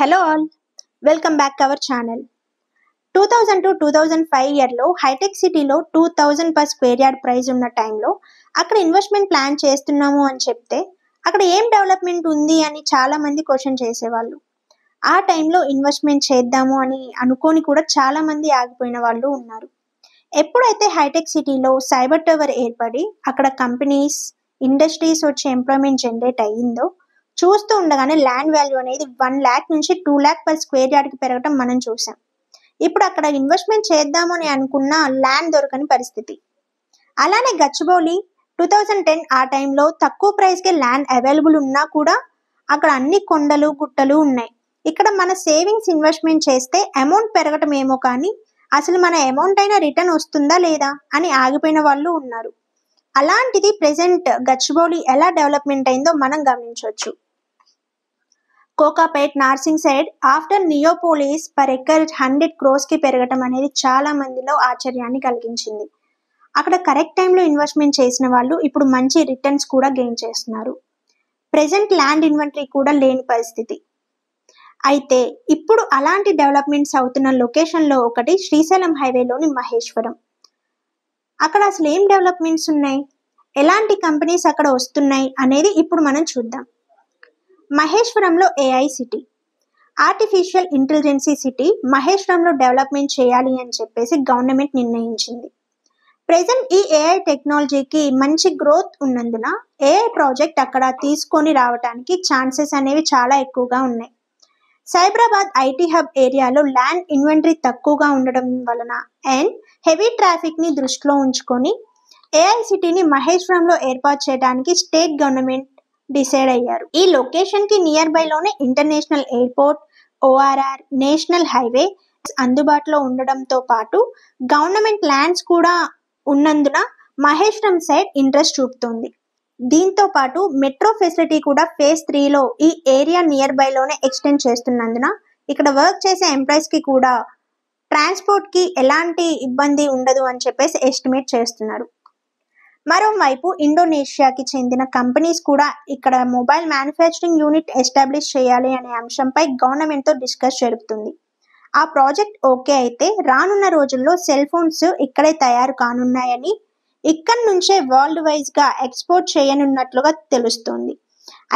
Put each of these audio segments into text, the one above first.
Hello all, welcome back to our channel. 2000 to 2005 ఇయర్లో hitech సిటీలో 2000 per square yard price ఉన్న టైంలో అక్కడ ఇన్వెస్ట్మెంట్ ప్లాన్ చేస్తున్నాము అని చెప్తే అక్కడ ఏం డెవలప్మెంట్ ఉంది అని చాలా మంది క్వశ్చన్ చేసేవాళ్ళు. ఆ టైంలో ఇన్వెస్ట్మెంట్ చేద్దాము అని అనుకొని కూడా చాలా మంది ఆగిపోయిన వాళ్ళు ఉన్నారు. ఎప్పుడైతే హైటెక్ సిటీలో సైబర్ టవర్ ఏర్పడి అక్కడ కంపెనీస్ ఇండస్ట్రీస్ వచ్చి ఎంప్లాయ్మెంట్ జనరేట్ అయ్యిందో చూస్తూ ఉండగానే ల్యాండ్ వాల్యూ అనేది 1 lakh నుంచి 2 lakh per స్క్వేర్ యార్డ్కి పెరగటం మనం చూసాం. ఇప్పుడు అక్కడ ఇన్వెస్ట్మెంట్ చేద్దాము అని అనుకున్న ల్యాండ్ దొరకని పరిస్థితి. అలానే గచ్చిబౌలి 2010 ఆ టైంలో తక్కువ ప్రైస్కే ల్యాండ్ అవైలబుల్ ఉన్నా కూడా అక్కడ అన్ని కొండలు గుట్టలు ఉన్నాయి. ఇక్కడ మన సేవింగ్స్ ఇన్వెస్ట్మెంట్ చేస్తే అమౌంట్ పెరగటం ఏమో కానీ అసలు మన అమౌంట్ అయినా రిటర్న్ వస్తుందా లేదా అని ఆగిపోయిన వాళ్ళు ఉన్నారు. అలాంటిది ప్రెసెంట్ గచ్చిబౌలి ఎలా డెవలప్మెంట్ అయిందో మనం గమనించవచ్చు. Kokapet Narsing side after Neopolis per acre 100 crores పెరగటం అనేది చాలా మందిలో ఆశ్చర్యాన్ని కలిగించింది. అక్కడ కరెక్ట్ టైంలో ఇన్వెస్ట్మెంట్ చేసిన వాళ్ళు ఇప్పుడు మంచి రిటర్న్స్ కూడా గెయిన్ చేస్తున్నారు. ప్రెసెంట్ ల్యాండ్ ఇన్వెంటరీ కూడా లేని పరిస్థితి. అయితే ఇప్పుడు అలాంటి డెవలప్మెంట్స్ అవుతున్న లొకేషన్లో ఒకటి శ్రీశైలం హైవేలోని మహేశ్వరం. అక్కడ అసలు ఏం డెవలప్మెంట్స్ ఉన్నాయి, ఎలాంటి కంపెనీస్ అక్కడ వస్తున్నాయి అనేది ఇప్పుడు మనం చూద్దాం. మహేశ్వరంలో AI city, artificial intelligence city మహేశ్వరంలో డెవలప్మెంట్ చేయాలి అని చెప్పేసి గవర్నమెంట్ నిర్ణయించింది. ప్రెసెంట్ ఈ ఏఐ టెక్నాలజీకి మంచి గ్రోత్ ఉన్నందున ఏఐ ప్రాజెక్ట్ అక్కడ తీసుకొని రావడానికి ఛాన్సెస్ అనేవి చాలా ఎక్కువగా ఉన్నాయి. సైబరాబాద్ ఐటీ హబ్ ఏరియాలో ల్యాండ్ ఇన్వెంటరీ తక్కువగా ఉండడం వలన అండ్ హెవీ ట్రాఫిక్ ని దృష్టిలో ఉంచుకొని ఏఐ సిటీని మహేశ్వరంలో ఏర్పాటు చేయడానికి స్టేట్ గవర్నమెంట్ డిసైడ్ అయ్యారు. ఈ లొకేషన్ కి నియర్ బై లోనే international airport, ORR, national highway అందుబాటులో ఉండడంతో పాటు గవర్నమెంట్ ల్యాండ్స్ కూడా ఉన్నందున మహేశ్వరం సైడ్ ఇంట్రెస్ట్ చూపుతోంది. దీంతో పాటు మెట్రో ఫెసిలిటీ కూడా ఫేజ్ 3లో ఈ ఏరియా నియర్ బై లోనే ఎక్స్టెండ్ చేస్తున్నందున ఇక్కడ వర్క్ చేసే ఎంప్లాయీస్ కి కూడా ట్రాన్స్పోర్ట్ కి ఎలాంటి ఇబ్బంది ఉండదు అని చెప్పేసి ఎస్టిమేట్ చేస్తున్నారు. మరోవైపు ఇండోనేషియాకి చెందిన కంపెనీస్ కూడా ఇక్కడ మొబైల్ మ్యానుఫ్యాక్చరింగ్ యూనిట్ ఎస్టాబ్లిష్ చేయాలి అనే అంశంపై గవర్నమెంట్తో డిస్కస్ జరుగుతుంది. ఆ ప్రాజెక్ట్ ఓకే అయితే రానున్న రోజుల్లో సెల్ ఫోన్స్ ఇక్కడే తయారు కానున్నాయని, ఇక్కడి నుంచే వరల్డ్ వైజ్ గా ఎక్స్పోర్ట్ చేయనున్నట్లుగా తెలుస్తోంది.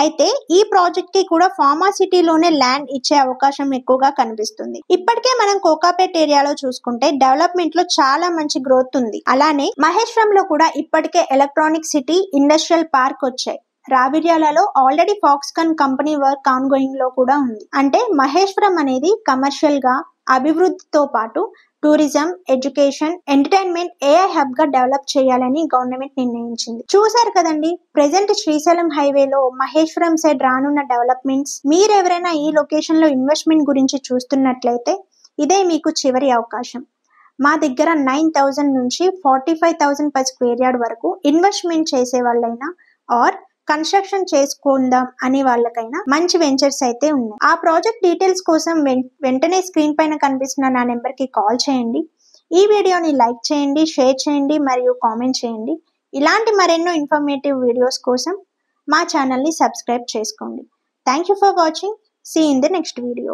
అయితే ఈ ప్రాజెక్ట్ కి కూడా ఫార్మాసిటీలోనే ల్యాండ్ ఇచ్చే అవకాశం ఎక్కువగా కనిపిస్తుంది. ఇప్పటికే మనం కోకాపేట్ ఏరియాలో చూసుకుంటే డెవలప్మెంట్ లో చాలా మంచి గ్రోత్ ఉంది. అలానే మహేశ్వరంలో కూడా ఇప్పటికే ఎలక్ట్రానిక్ సిటీ, ఇండస్ట్రియల్ పార్క్ వచ్చాయి. రావిర్యాలలో already Foxconn company work ongoing లో కూడా ఉంది. అంటే మహేశ్వరం అనేది కమర్షియల్ గా అభివృద్ధితో పాటు tourism, education, entertainment AI hub గా డెవలప్ చేయాలని గవర్నమెంట్ నిర్ణయించింది. చూసారు కదండి, ప్రెసెంట్ శ్రీశైలం హైవేలో మహేశ్వరం సైడ్ రానున్న డెవలప్మెంట్స్. మీరెవరైనా ఈ లొకేషన్ లో ఇన్వెస్ట్మెంట్ గురించి చూస్తున్నట్లయితే ఇదే మీకు చివరి అవకాశం. మా దగ్గర 9,000 నుంచి 45,000 per స్క్వేర్ యార్డ్ వరకు ఇన్వెస్ట్మెంట్ చేసే వాళ్ళైనా ఆర్ కన్స్ట్రక్షన్ చేసుకుందాం అనే వాళ్ళకైనా మంచి వెంచర్స్ అయితే ఉన్నాయి. ఆ ప్రాజెక్ట్ డీటెయిల్స్ కోసం వెంటనే స్క్రీన్ పైన కనిపిస్తున్న నా నెంబర్ కి కాల్ చేయండి. ఈ వీడియోని లైక్ చేయండి, షేర్ చేయండి మరియు కామెంట్ చేయండి. ఇలాంటి మరెన్నో ఇన్ఫర్మేటివ్ వీడియోస్ కోసం మా ఛానల్ని సబ్స్క్రైబ్ చేసుకోండి. Thank you for watching. See in the next video.